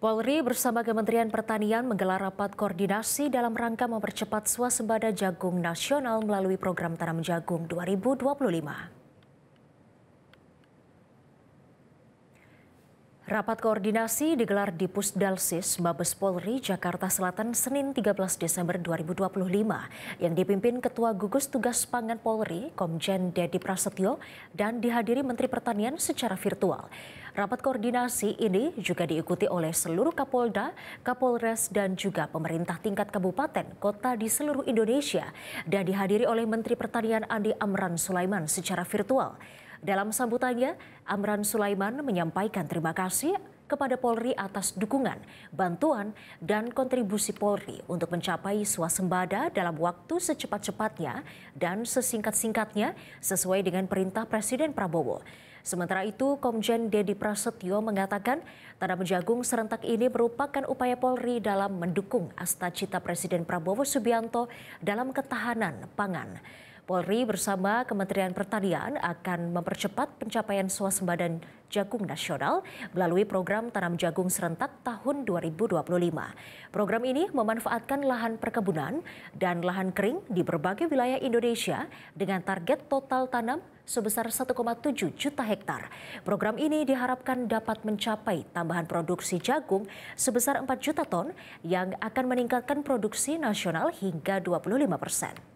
Polri bersama Kementerian Pertanian menggelar rapat koordinasi dalam rangka mempercepat swasembada jagung nasional melalui program tanam jagung 2025. Rapat koordinasi digelar di Pusdalsis Mabes Polri, Jakarta Selatan, Senin 13 Desember 2025, yang dipimpin Ketua Gugus Tugas Pangan Polri, Komjen Dedi Prasetyo, dan dihadiri Menteri Pertanian secara virtual. Rapat koordinasi ini juga diikuti oleh seluruh Kapolda, Kapolres, dan juga pemerintah tingkat kabupaten, kota di seluruh Indonesia, dan dihadiri oleh Menteri Pertanian Andi Amran Sulaiman secara virtual. Dalam sambutannya, Amran Sulaiman menyampaikan terima kasih kepada Polri atas dukungan, bantuan, dan kontribusi Polri untuk mencapai swasembada dalam waktu secepat-cepatnya dan sesingkat-singkatnya sesuai dengan perintah Presiden Prabowo. Sementara itu, Komjen Dedi Prasetyo mengatakan tanam jagung serentak ini merupakan upaya Polri dalam mendukung asta-cita Presiden Prabowo Subianto dalam ketahanan pangan. Polri bersama Kementerian Pertanian akan mempercepat pencapaian swasembada jagung nasional melalui program tanam jagung serentak tahun 2025. Program ini memanfaatkan lahan perkebunan dan lahan kering di berbagai wilayah Indonesia dengan target total tanam sebesar 1,7 juta hektar. Program ini diharapkan dapat mencapai tambahan produksi jagung sebesar 4 juta ton yang akan meningkatkan produksi nasional hingga 25%.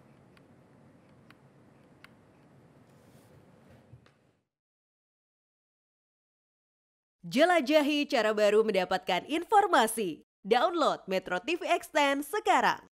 Jelajahi cara baru mendapatkan informasi. Download Metro TV Extend sekarang.